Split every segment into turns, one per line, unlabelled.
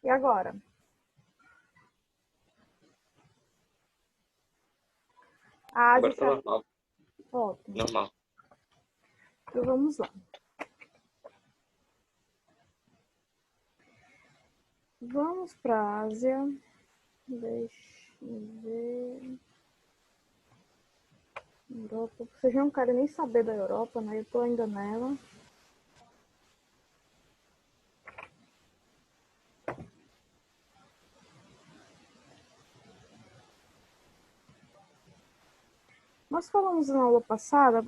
E agora? A Ásia
Agora tá normal.
Ótimo.
Normal.
Então vamos lá. Vamos para a Ásia. Deixa eu ver. Europa. Vocês não querem nem saber da Europa, né? Eu tô ainda nela. Nós falamos na aula passada,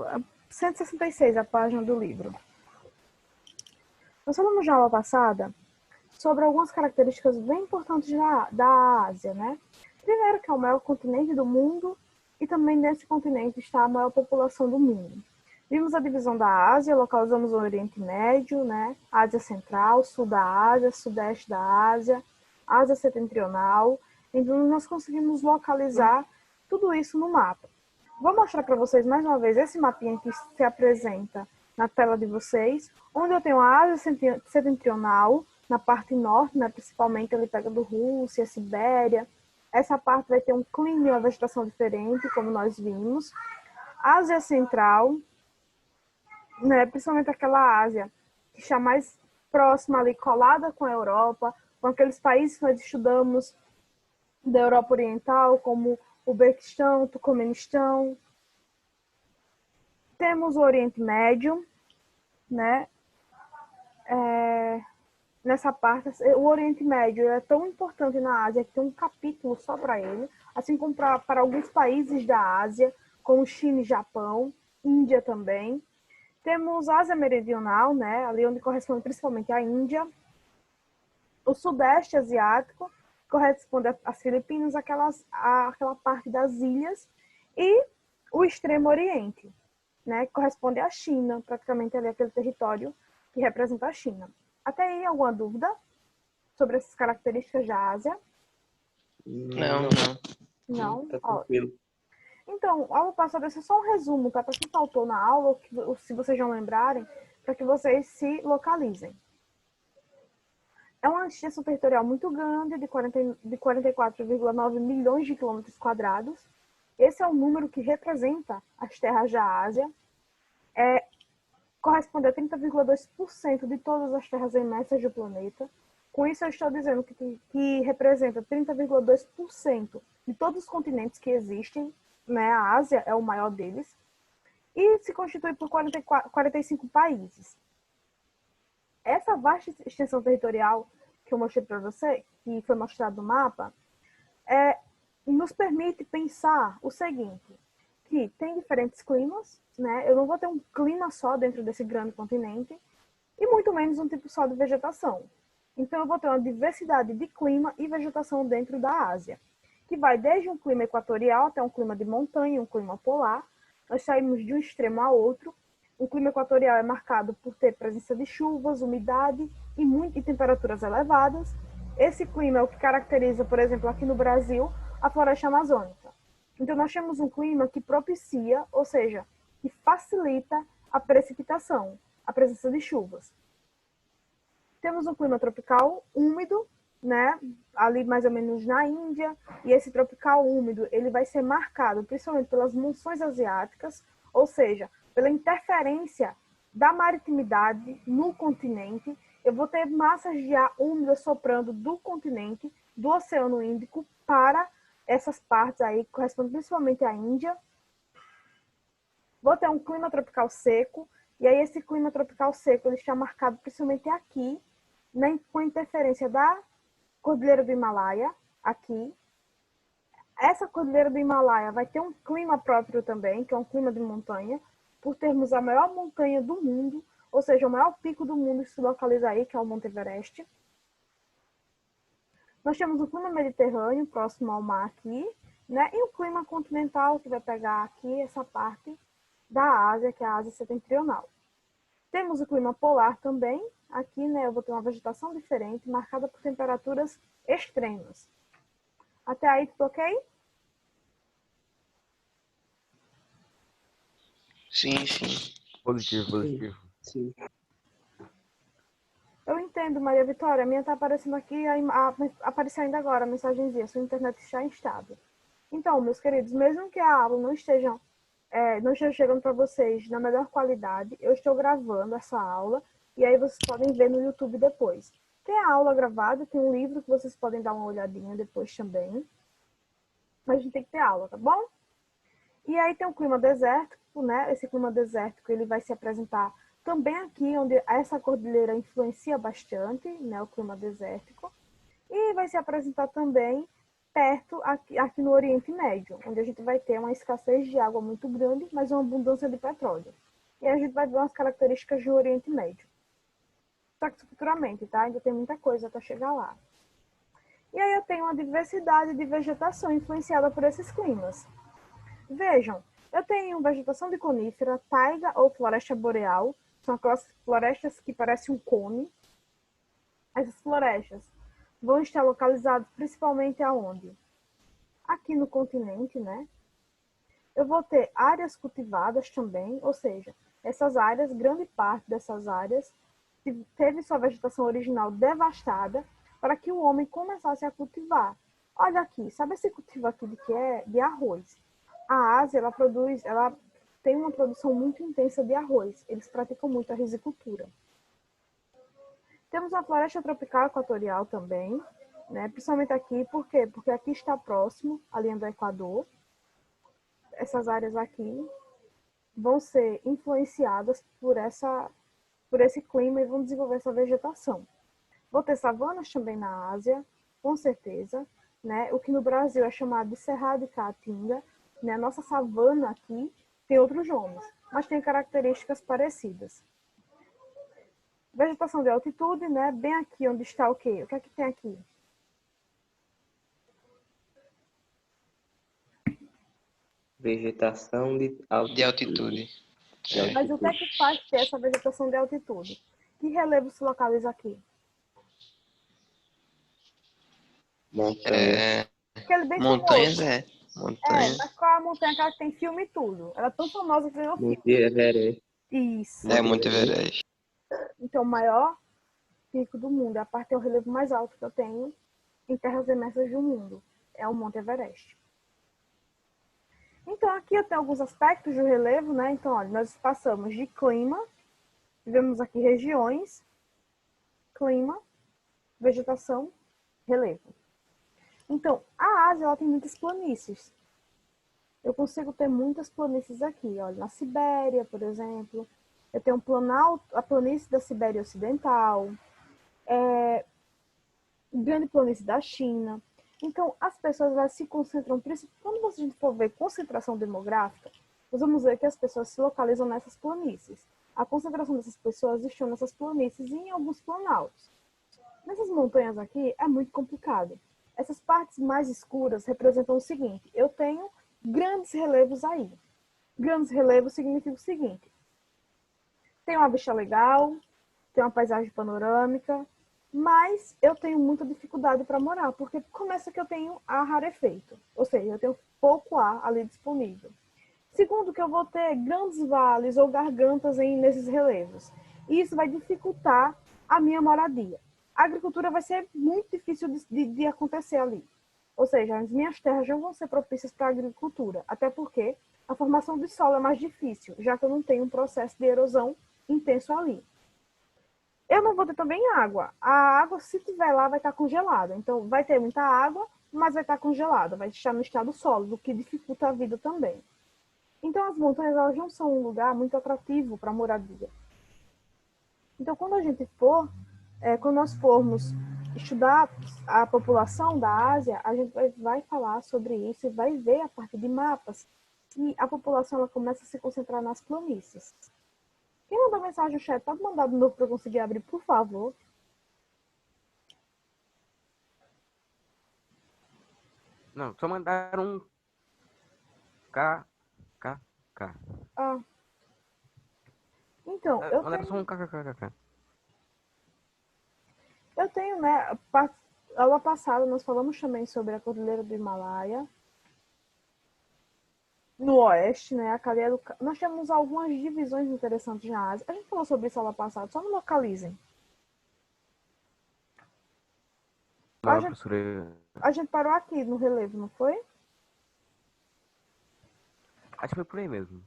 166, a página do livro. Nós falamos na aula passada sobre algumas características bem importantes da Ásia, né? Primeiro, que é o maior continente do mundo e também nesse continente está a maior população do mundo. Vimos a divisão da Ásia, localizamos o Oriente Médio, né? Ásia Central, Sul da Ásia, Sudeste da Ásia, Ásia Setentrional. Então, nós conseguimos localizar tudo isso no mapa. Vou mostrar para vocês mais uma vez esse mapinha que se apresenta na tela de vocês, onde eu tenho a Ásia Setentrional, na parte norte, né, principalmente ele pega do Rússia, Sibéria. Essa parte vai ter um clima e uma vegetação diferente, como nós vimos. Ásia Central, né, principalmente aquela Ásia que está mais próxima ali, colada com a Europa, com aqueles países que nós estudamos da Europa Oriental, como o Uzbequistão, Turcomenistão. Temos o Oriente Médio, né? Nessa parte, o Oriente Médio é tão importante na Ásia que tem um capítulo só para ele, assim como para alguns países da Ásia, como China e Japão, Índia também. Temos Ásia Meridional, né, ali onde corresponde principalmente a Índia, o Sudeste Asiático, corresponde às Filipinas, aquela parte das ilhas, e o Extremo Oriente, né, que corresponde à China, praticamente ali aquele território que representa a China. Até aí, alguma dúvida sobre essas características da Ásia?
Não.
Não?
Tá
Ó,
tranquilo.
então, a aula passada, esse é só um resumo, tá? Para quem faltou na aula, se vocês não lembrarem, para que vocês se localizem. É uma extensão territorial muito grande, de 44,9 milhões de quilômetros quadrados. Esse é o número que representa as terras da Ásia. Corresponde a 30,2% de todas as terras imersas do planeta. Com isso, eu estou dizendo que representa 30,2% de todos os continentes que existem, né? A Ásia é o maior deles, e se constitui por 45 países. Essa vasta extensão territorial que eu mostrei para você, que foi mostrado no mapa, nos permite pensar o seguinte, que tem diferentes climas, né? Eu não vou ter um clima só dentro desse grande continente, e muito menos um tipo só de vegetação. Então, eu vou ter uma diversidade de clima e vegetação dentro da Ásia, que vai desde um clima equatorial até um clima de montanha, um clima polar. Nós saímos de um extremo a outro. O clima equatorial é marcado por ter presença de chuvas, umidade e temperaturas elevadas. Esse clima é o que caracteriza, por exemplo, aqui no Brasil, a floresta amazônica. Então, nós temos um clima que propicia, ou seja, que facilita a precipitação, a presença de chuvas. Temos um clima tropical úmido, né, ali mais ou menos na Índia, e esse tropical úmido, ele vai ser marcado principalmente pelas monções asiáticas, ou seja, pela interferência da maritimidade no continente. Eu vou ter massas de ar úmidas soprando do continente, do Oceano Índico, para essas partes aí, que correspondem principalmente à Índia. Vou ter um clima tropical seco, e aí esse clima tropical seco ele está marcado principalmente aqui, né, com a interferência da Cordilheira do Himalaia, aqui. Essa Cordilheira do Himalaia vai ter um clima próprio também, que é um clima de montanha, por termos a maior montanha do mundo, ou seja, o maior pico do mundo que se localiza aí, que é o Monte Everest. Nós temos o clima mediterrâneo, próximo ao mar aqui, né, e o clima continental, que vai pegar aqui essa parte da Ásia, que é a Ásia Setentrional. Temos o clima polar também. Aqui, né, eu vou ter uma vegetação diferente, marcada por temperaturas extremas. Até aí, tudo ok?
Sim.
Positivo.
Sim.
Eu entendo entendo, Maria Vitória. A minha tá aparecendo aqui, apareceu ainda agora a mensagenzinha. Sua internet está instável. Então, meus queridos, mesmo que a aula não esteja chegando para vocês na melhor qualidade, eu estou gravando essa aula e aí vocês podem ver no YouTube depois. Tem a aula gravada, tem um livro que vocês podem dar uma olhadinha depois também. Mas a gente tem que ter aula, tá bom? E aí tem o clima desértico, né? Esse clima desértico ele vai se apresentar também aqui, onde essa cordilheira influencia bastante, né? O clima desértico. E vai se apresentar também perto, aqui no Oriente Médio, onde a gente vai ter uma escassez de água muito grande, mas uma abundância de petróleo. E a gente vai ver umas características do Oriente Médio. Só que futuramente, tá? Ainda tem muita coisa até chegar lá. E aí eu tenho uma diversidade de vegetação influenciada por esses climas. Vejam, eu tenho vegetação de conífera, taiga ou floresta boreal. São aquelas florestas que parecem um cone. Essas florestas vão estar localizadas principalmente aonde? Aqui no continente, né? Eu vou ter áreas cultivadas também, ou seja, essas áreas, grande parte dessas áreas, teve sua vegetação original devastada para que o homem começasse a cultivar. Olha aqui, sabe esse cultivo aqui de que é? De arroz. A Ásia, ela tem uma produção muito intensa de arroz. Eles praticam muito a risicultura. Temos uma floresta tropical equatorial também, né? Principalmente aqui, por quê? Porque aqui está próximo à linha do Equador. Essas áreas aqui vão ser influenciadas por esse clima e vão desenvolver essa vegetação. Vou ter savanas também na Ásia, com certeza, né? O que no Brasil é chamado de Cerrado de Caatinga, né? A nossa savana aqui tem outros nomes, mas tem características parecidas. Vegetação de altitude, né? Bem aqui onde está o quê? O que é que tem aqui?
Vegetação de
De altitude.
Mas o que é que faz ter essa vegetação de altitude? Que relevo se localiza aqui?
Montanha.
Aquele bem
Montanhas
famoso.
Montanha.
Mas qual é a montanha que ela tem filme e tudo? Ela é tão famosa que ganhou filme.
Monte Everest.
Isso.
É Monte Everest.
Então, o maior pico do mundo. A parte é o relevo mais alto que eu tenho em terras emersas do mundo. É o Monte Everest. Então, aqui eu tenho alguns aspectos do relevo, né? Então, olha, nós passamos de clima, vemos aqui regiões, clima, vegetação, relevo. Então, a Ásia, ela tem muitas planícies. Eu consigo ter muitas planícies aqui, olha, na Sibéria, por exemplo. Eu tenho a planície da Sibéria Ocidental, grande planície da China. Então, as pessoas elas se concentram, quando a gente for ver concentração demográfica, nós vamos ver que as pessoas se localizam nessas planícies. A concentração dessas pessoas estão nessas planícies e em alguns planaltos. Nessas montanhas aqui é muito complicado. Essas partes mais escuras representam o seguinte: eu tenho grandes relevos aí. Grandes relevos significa o seguinte: tem uma vista legal, tem uma paisagem panorâmica, mas eu tenho muita dificuldade para morar, porque começa que eu tenho ar rarefeito, ou seja, eu tenho pouco ar ali disponível. Segundo, que eu vou ter grandes vales ou gargantas nesses relevos. E isso vai dificultar a minha moradia. A agricultura vai ser muito difícil de acontecer ali. Ou seja, as minhas terras não vão ser propícias para a agricultura, até porque a formação do solo é mais difícil, já que eu não tenho um processo de erosão intenso ali. Eu não vou ter também água. A água, se tiver lá, vai estar congelada. Então, vai ter muita água, mas vai estar congelada, vai estar no estado sólido, o que dificulta a vida também. Então, as montanhas elas não são um lugar muito atrativo para moradia. Então, quando nós formos estudar a população da Ásia, a gente vai falar sobre isso e vai ver a partir de mapas que a população ela começa a se concentrar nas planícies. Quem mandou mensagem no chat, pode mandar de novo para eu conseguir abrir, por favor.
Não, só mandaram um K.
Ah. Então, eu
Mandaram só um
tenho,
KKKK.
né, aula passada nós falamos também sobre a Cordilheira do Himalaia. No oeste, né, a cadeia do... Nós temos algumas divisões interessantes na Ásia. A gente falou sobre isso aula passada, só me localizem.
Só,
gente-
professora.
A gente parou aqui no relevo, não foi?
Acho que foi por aí mesmo.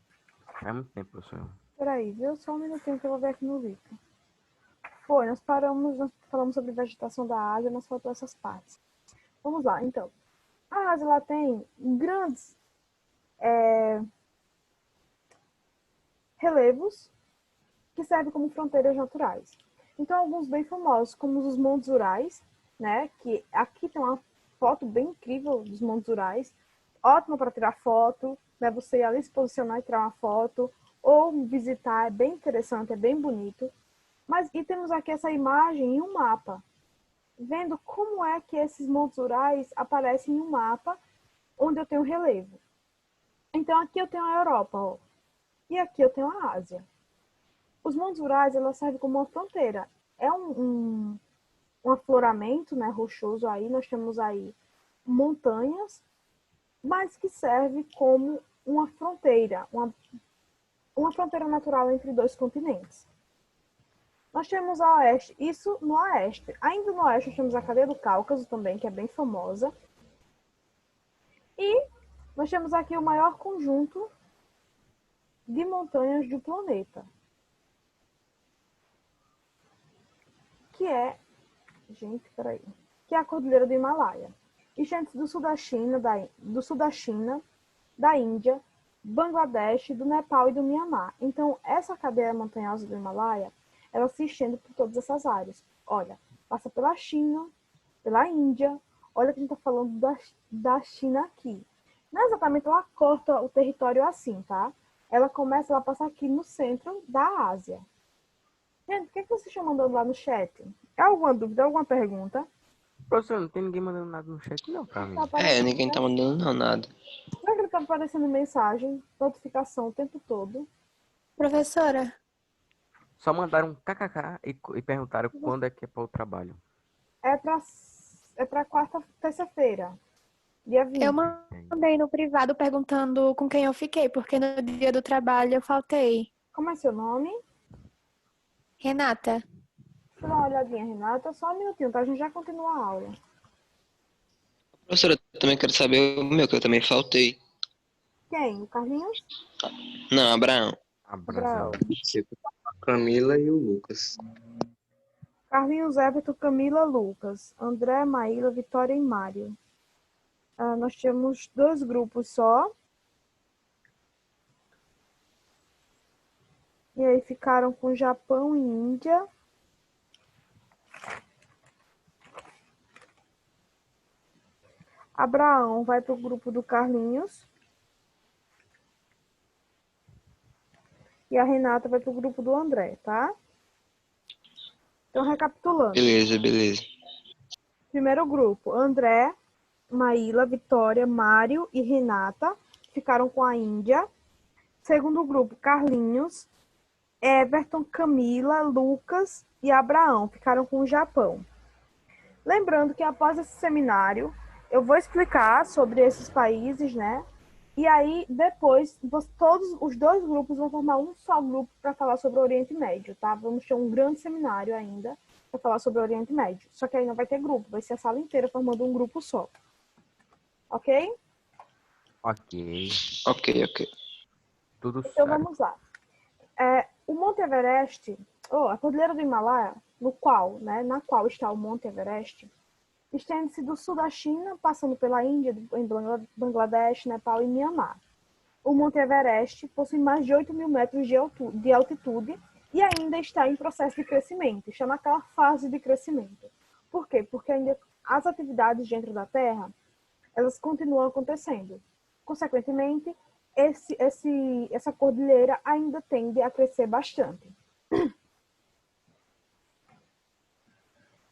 Faz muito tempo, professora.
Peraí, viu? Só um minutinho que eu vou ver aqui no livro. Nós falamos sobre vegetação da Ásia, nós faltou essas partes. Vamos lá, então. A Ásia, ela tem grandes relevos que servem como fronteiras naturais. Então, alguns bem famosos, como os Montes Urais, né? Que aqui tem uma foto bem incrível dos Montes Urais. Ótimo para tirar foto, né? Você ir ali se posicionar e tirar uma foto, ou visitar, é bem interessante, é bem bonito. E temos aqui essa imagem em um mapa, vendo como é que esses Montes Urais aparecem em um mapa onde eu tenho relevo. Então, aqui eu tenho a Europa, ó, e aqui eu tenho a Ásia. Os Montes Urais, ela serve como uma fronteira. É um afloramento, né, rochoso aí. Nós temos aí montanhas, mas que serve como uma fronteira, uma fronteira natural entre dois continentes. Nós temos a oeste, isso no oeste. Ainda no oeste, nós temos a cadeia do Cáucaso também, que é bem famosa. E nós temos aqui o maior conjunto de montanhas do planeta, que é, que é a Cordilheira do Himalaia. Estende do sul da China, da Índia, Bangladesh, do Nepal e do Mianmar. Então, essa cadeia montanhosa do Himalaia, ela se estende por todas essas áreas. Olha, passa pela China, pela Índia. Olha que a gente está falando da China aqui. Não é exatamente ela corta o território assim, tá? Ela passa aqui no centro da Ásia. Gente, o que vocês estão mandando lá no chat? Alguma dúvida, alguma pergunta?
Professor, não tem ninguém mandando nada no chat não pra mim.
Tá aparecendo,
Ninguém tá mandando não, nada.
Será que ele tá aparecendo mensagem, notificação o tempo todo?
Professora,
Só mandaram um kkk e perguntaram quando é que é para o trabalho.
É pra terça-feira, dia 20.
eu mandei no privado perguntando com quem eu fiquei, porque no dia do trabalho eu faltei.
Como é seu nome?
Renata,
Deixa eu dar uma olhadinha, Renata. Só um minutinho, tá? A gente já continua a aula.
Professora, eu também quero saber o meu, que eu também faltei.
Quem? O Carlinhos?
Não, Abraão.
Abraão.
Camila e o Lucas.
Carlinhos, Everton, Camila, Lucas. André, Maíla, Vitória e Mário. Nós temos 2 grupos só. E aí ficaram com Japão e Índia. Abraão vai para o grupo do Carlinhos. E a Renata vai para o grupo do André, tá? Então, recapitulando.
Beleza.
Primeiro grupo, André, Maíla, Vitória, Mário e Renata ficaram com a Índia. Segundo grupo, Carlinhos, Everton, Camila, Lucas e Abraão ficaram com o Japão. Lembrando que após esse seminário, eu vou explicar sobre esses países, né? E aí, depois, todos os 2 grupos vão formar um só grupo para falar sobre o Oriente Médio, tá? Vamos ter um grande seminário ainda para falar sobre o Oriente Médio. Só que aí não vai ter grupo, vai ser a sala inteira formando um grupo só. Ok?
Ok.
Ok.
Tudo
Então,
certo.
vamos lá. O Monte Everest, a Cordilheira do Himalaia, na qual está o Monte Everest, estende-se do sul da China, passando pela Índia, em Bangladesh, Nepal e Mianmar. O Monte Everest possui mais de 8.000 metros de altitude e ainda está em processo de crescimento. Está naquela fase de crescimento. Por quê? Porque ainda as atividades dentro da Terra, elas continuam acontecendo. Consequentemente, essa cordilheira ainda tende a crescer bastante.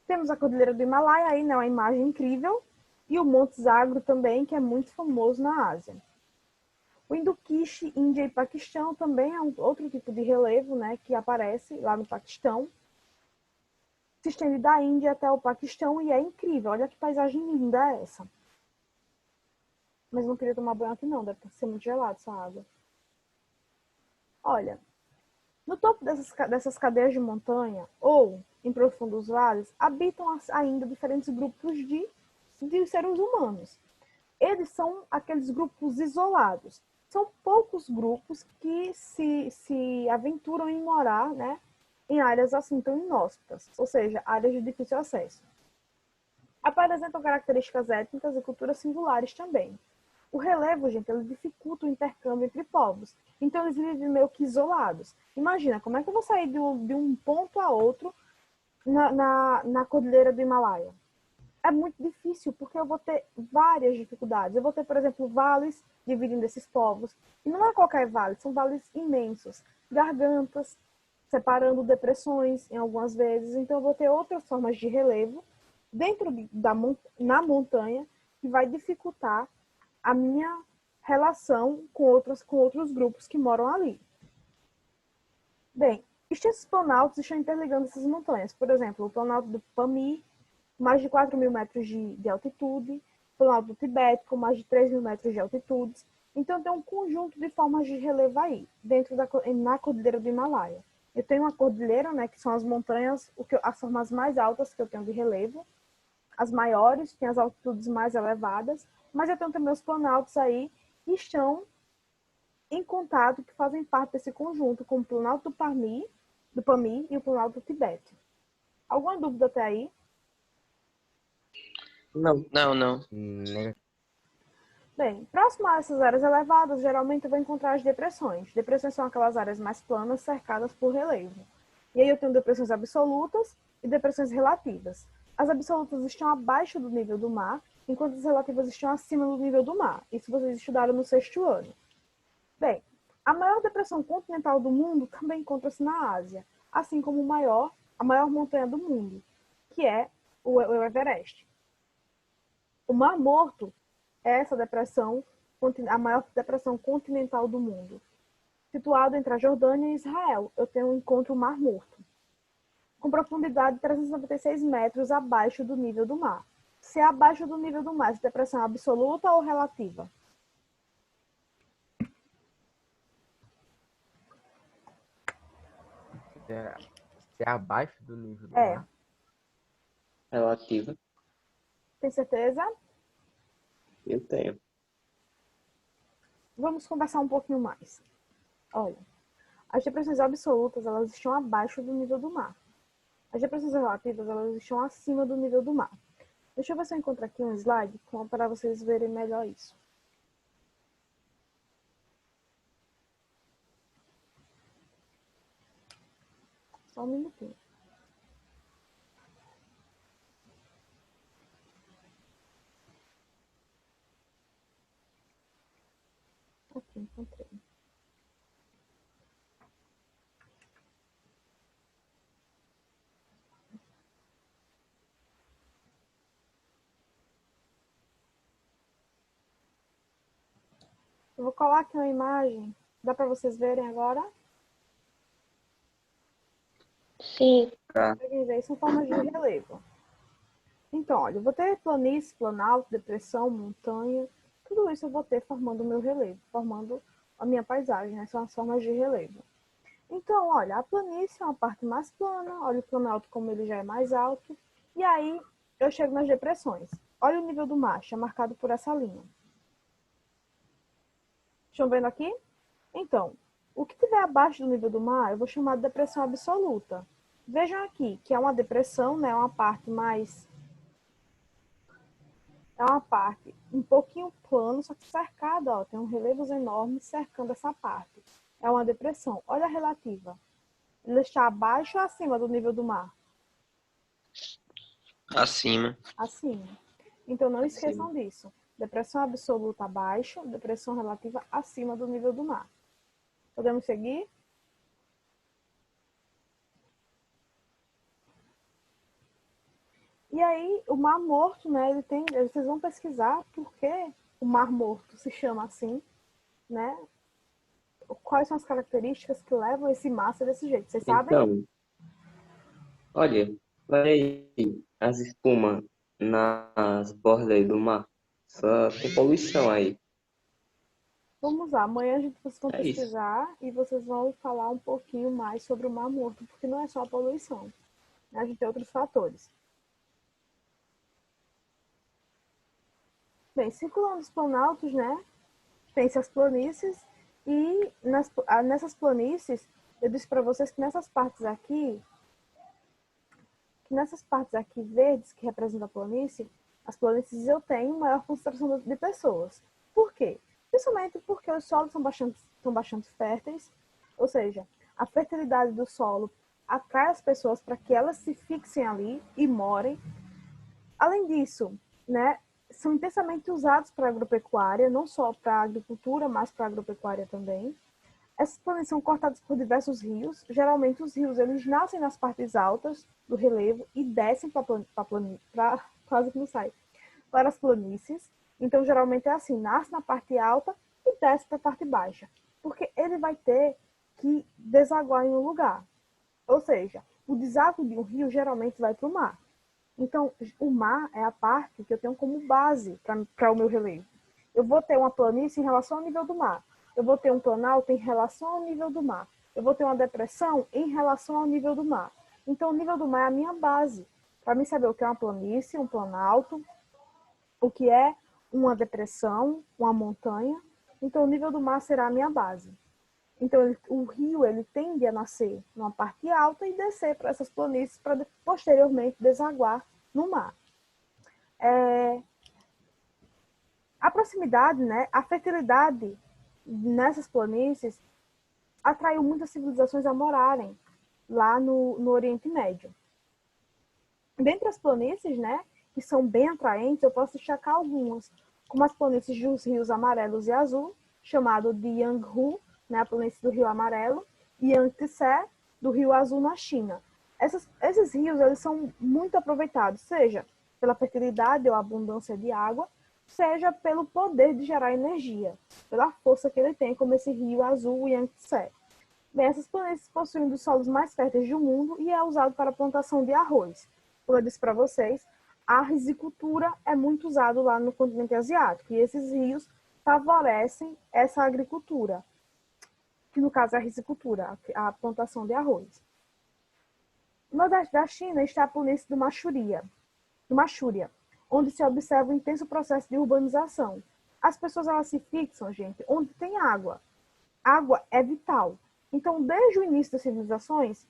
Temos a Cordilheira do Himalaia, aí, né, uma imagem incrível, e o Monte Zagro também, que é muito famoso na Ásia. O Hindu-Kush, Índia e Paquistão também é outro tipo de relevo, né, que aparece lá no Paquistão. Se estende da Índia até o Paquistão e é incrível. Olha que paisagem linda é essa. Mas não queria tomar banho aqui não, deve ser muito gelado essa água. Olha, no topo dessas cadeias de montanha, ou em profundos vales, habitam ainda diferentes grupos de seres humanos. Eles são aqueles grupos isolados. São poucos grupos que se aventuram em morar, né, em áreas assim tão inóspitas, ou seja, áreas de difícil acesso. Apresentam características étnicas e culturas singulares também. O relevo, gente, ele dificulta o intercâmbio entre povos. Então, eles vivem meio que isolados. Imagina, como é que eu vou sair de um ponto a outro na cordilheira do Himalaia? É muito difícil, porque eu vou ter várias dificuldades. Eu vou ter, por exemplo, vales dividindo esses povos. E não é qualquer vale, são vales imensos. Gargantas, separando depressões, em algumas vezes. Então, eu vou ter outras formas de relevo na montanha, que vai dificultar a minha relação com outros grupos que moram ali. Bem, estes planaltos estão interligando essas montanhas. Por exemplo, o planalto do Pamir, mais de 4.000 metros de altitude, o planalto do Tibete, com mais de 3.000 metros de altitude. Então, tem um conjunto de formas de relevo aí, na cordilheira do Himalaia. Eu tenho uma cordilheira, né, que são as montanhas, as formas mais altas que eu tenho de relevo. As maiores, têm as altitudes mais elevadas, mas eu tenho também os planaltos aí que estão em contato, que fazem parte desse conjunto, como o planalto do Pamir e o planalto do Tibete. Alguma dúvida até aí?
Não.
Não.
Negativo.
Bem, próximo a essas áreas elevadas, geralmente eu vou encontrar as depressões. Depressões são aquelas áreas mais planas, cercadas por relevo. E aí eu tenho depressões absolutas e depressões relativas. As absolutas estão abaixo do nível do mar, enquanto as relativas estão acima do nível do mar. Isso vocês estudaram no 6º ano. Bem, a maior depressão continental do mundo também encontra-se na Ásia, assim como a maior montanha do mundo, que é o Everest. O Mar Morto é essa depressão, a maior depressão continental do mundo. Situado entre a Jordânia e Israel, encontro o Mar Morto, com profundidade de 396 metros abaixo do nível do mar. Se é abaixo do nível do mar, essa depressão é absoluta ou relativa?
Se é abaixo do nível do
É.
mar.
Relativa.
Tem certeza?
Eu tenho.
Vamos conversar um pouquinho mais. Olha, as depressões absolutas, elas estão abaixo do nível do mar. As depressões relativas, elas estão acima do nível do mar. Deixa eu ver se eu encontro aqui um slide para vocês verem melhor isso. Só um minutinho. Aqui, encontrei. Eu vou colar aqui uma imagem. Dá para vocês verem agora?
Sim.
Tá.
Conseguem ver? São formas de relevo. Então, olha, eu vou ter planície, planalto, depressão, montanha. Tudo isso eu vou ter formando o meu relevo, formando a minha paisagem, né? São as formas de relevo. Então, olha, a planície é uma parte mais plana. Olha o planalto como ele já é mais alto. E aí, eu chego nas depressões. Olha o nível do mar, é marcado por essa linha. Estão vendo aqui? Então, o que estiver abaixo do nível do mar, eu vou chamar de depressão absoluta. Vejam aqui, que é uma depressão, né? Uma parte mais... É uma parte um pouquinho plano, só que cercada, ó. Tem um relevos enormes cercando essa parte. É uma depressão. Olha a relativa. Ele está abaixo ou acima do nível do mar?
Acima.
Acima. Então, não esqueçam disso. Depressão absoluta abaixo, depressão relativa acima do nível do mar. Podemos seguir? E aí, o Mar Morto, né? Vocês vão pesquisar por que o Mar Morto se chama assim, né? Quais são as características que levam esse mar a ser desse jeito? Vocês sabem?
Então, olha aí as espumas nas bordas aí do mar. Só tem poluição aí.
Vamos lá, amanhã vocês vão
É isso.
pesquisar e vocês vão falar um pouquinho mais sobre o Mar Morto, porque não é só a poluição. A gente tem outros fatores. Bem, circulando os planaltos, né? Tem-se as planícies e nessas planícies, eu disse para vocês que nessas partes aqui verdes, que representam a planície, as planícies eu tenho maior concentração de pessoas. Por quê? Principalmente porque os solos são bastante férteis, ou seja, a fertilidade do solo atrai as pessoas para que elas se fixem ali e morem. Além disso, né, são intensamente usados para a agropecuária, não só para a agricultura, mas para a agropecuária também. Essas planícies são cortadas por diversos rios. Geralmente os rios eles nascem nas partes altas do relevo e descem para quase que não sai, para as planícies. Então geralmente é assim, nasce na parte alta e desce para a parte baixa, porque ele vai ter que desaguar em um lugar. Ou seja, o deságua de um rio geralmente vai para o mar. Então, o mar é a parte que eu tenho como base para o meu relevo. Eu vou ter uma planície em relação ao nível do mar. Eu vou ter um planalto em relação ao nível do mar. Eu vou ter uma depressão em relação ao nível do mar. Então, o nível do mar é a minha base. Para mim saber o que é uma planície, um planalto, o que é uma depressão, uma montanha. Então, o nível do mar será a minha base. Então, o rio ele tende a nascer numa parte alta e descer para essas planícies para posteriormente desaguar no mar. A proximidade, né, a fertilidade nessas planícies atraiu muitas civilizações a morarem lá no Oriente Médio. Dentre as planícies, né, que são bem atraentes, eu posso destacar algumas, como as planícies dos rios amarelos e azul, chamado de Yanghu, né, a planície do Rio Amarelo, e Yangtze, do Rio Azul na China. Esses rios eles são muito aproveitados, seja pela fertilidade ou abundância de água, seja pelo poder de gerar energia, pela força que ele tem, como esse Rio Azul e Yangtze. Bem, essas planícies possuem um dos solos mais férteis do mundo e é usado para a plantação de arroz. Como eu disse para vocês, a risicultura é muito usada lá no continente asiático e esses rios favorecem essa agricultura, que no caso é a risicultura, a plantação de arroz. No nordeste da China está a planície do Manchúria, onde se observa um intenso processo de urbanização. As pessoas elas se fixam, gente, onde tem água. Água é vital. Então, desde o início das civilizações,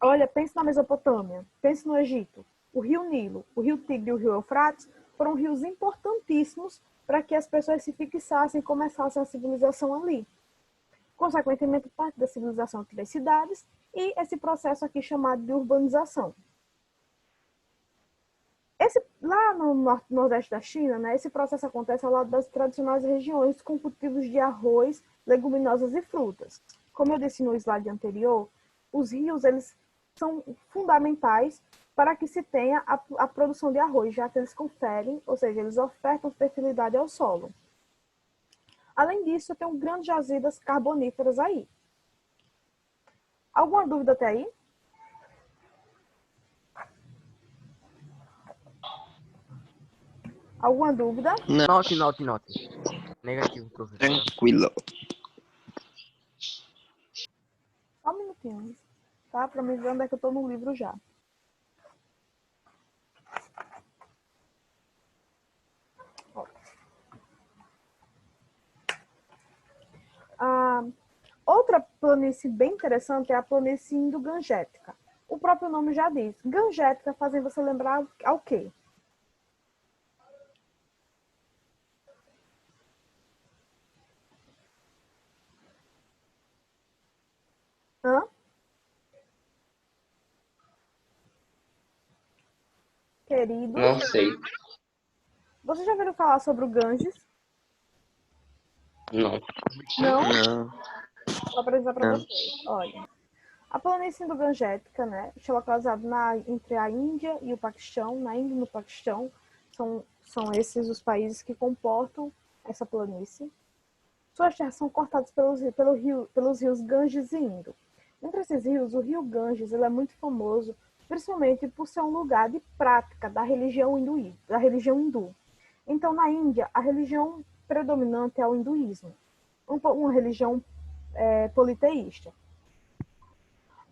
olha, pense na Mesopotâmia, pense no Egito. O rio Nilo, o rio Tigre e o rio Eufrates foram rios importantíssimos para que as pessoas se fixassem e começassem a civilização ali. Consequentemente, parte da civilização teve as cidades e esse processo aqui chamado de urbanização. Lá no nordeste da China, né, esse processo acontece ao lado das tradicionais regiões com cultivos de arroz, leguminosas e frutas. Como eu disse no slide anterior, os rios eles são fundamentais para que se tenha a produção de arroz, já que eles conferem, ou seja, eles ofertam fertilidade ao solo. Além disso, eu tenho grandes jazidas carboníferas aí. Alguma dúvida até aí? Alguma dúvida?
Não,
Note. Negativo, professor.
tranquilo.
Só um minutinho, tá? Para me ver onde é que eu estou no livro já. Outra planície bem interessante é a planície indo-gangética. O próprio nome já diz. Gangética fazem você lembrar ao quê? Hã? Querido,
Não sei.
você já ouviu falar sobre o Ganges?
Não.
Não?
Não.
Vou apresentar para
Não.
vocês. Olha, a planície indo-gangética, né, está localizada entre a Índia e o Paquistão. Na Índia e no Paquistão são esses os países que comportam essa planície. Suas terras são cortadas pelos rios Ganges e Indo. Entre esses rios, o rio Ganges ele é muito famoso, principalmente por ser um lugar de prática da religião hindu. Então, na Índia, a religião predominante é o hinduísmo, uma religião politeísta.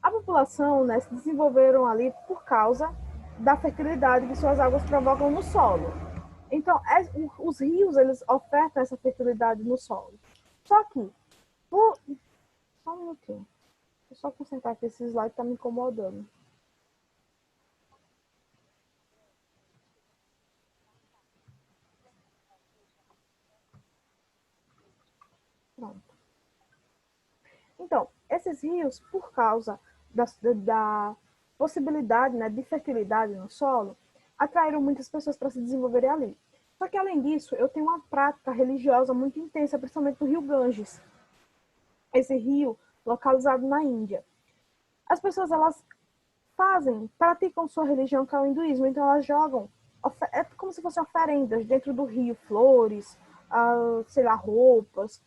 A população, né, se desenvolveram ali por causa da fertilidade que suas águas provocam no solo. Então, os rios, eles ofertam essa fertilidade no solo. Só que, só um minutinho. Deixa eu só concentrar aqui, esse slide está me incomodando. Pronto. Então, esses rios, por causa da possibilidade, né, de fertilidade no solo, atraíram muitas pessoas para se desenvolverem ali. Só que, além disso, eu tenho uma prática religiosa muito intensa, principalmente no rio Ganges. Esse rio localizado na Índia. As pessoas, elas praticam sua religião, que é o hinduísmo, então elas jogam, é como se fossem oferendas dentro do rio, flores, sei lá, roupas.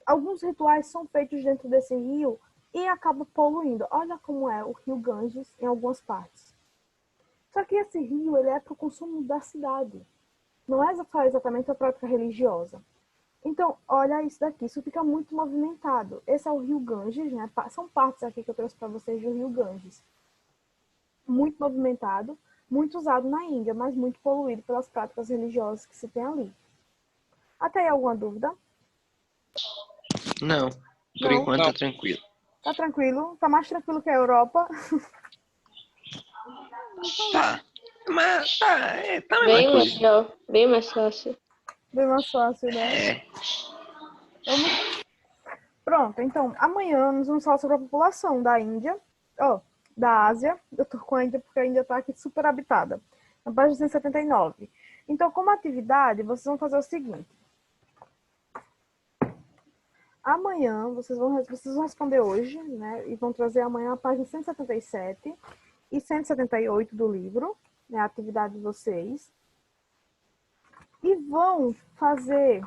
Alguns rituais são feitos dentro desse rio e acaba poluindo. Olha como é o rio Ganges em algumas partes. Só que esse rio, ele é para o consumo da cidade. Não é só exatamente a prática religiosa. Então, olha isso daqui, isso fica muito movimentado. Esse é o rio Ganges, né? São partes aqui que eu trouxe para vocês do rio Ganges. Muito movimentado, muito usado na Índia, mas muito poluído pelas práticas religiosas que se tem ali. Até aí, alguma dúvida?
Não, por
Não?
enquanto tá tranquilo.
Tá tranquilo? Tá mais tranquilo que a Europa?
Tá, mas tá, tá a mesma
Bem
coisa.
melhor, bem mais fácil.
Bem mais fácil, né?
É,
Pronto, então, amanhã nós vamos falar sobre a população da Índia, da Ásia. Eu tô com a Índia porque a Índia tá aqui super habitada. Na página 179. Então, como atividade, vocês vão fazer o seguinte. Amanhã, vocês vão responder hoje, né? E vão trazer amanhã a página 177 e 178 do livro, né? A atividade de vocês. E vão fazer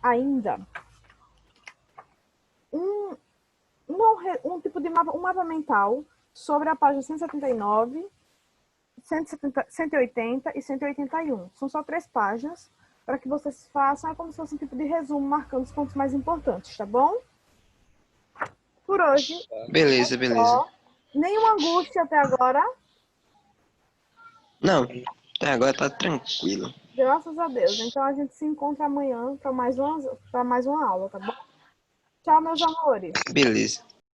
ainda um tipo de mapa, um mapa mental sobre a página 179, 180 e 181. São só 3 páginas para que vocês façam, é como se fosse um tipo de resumo, marcando os pontos mais importantes, tá bom? Por hoje,
beleza, beleza.
só. Nenhuma angústia até agora.
Não, até agora tá tranquilo.
Graças a Deus. Então a gente se encontra amanhã para mais uma aula, tá bom? Tchau, meus amores.
Beleza.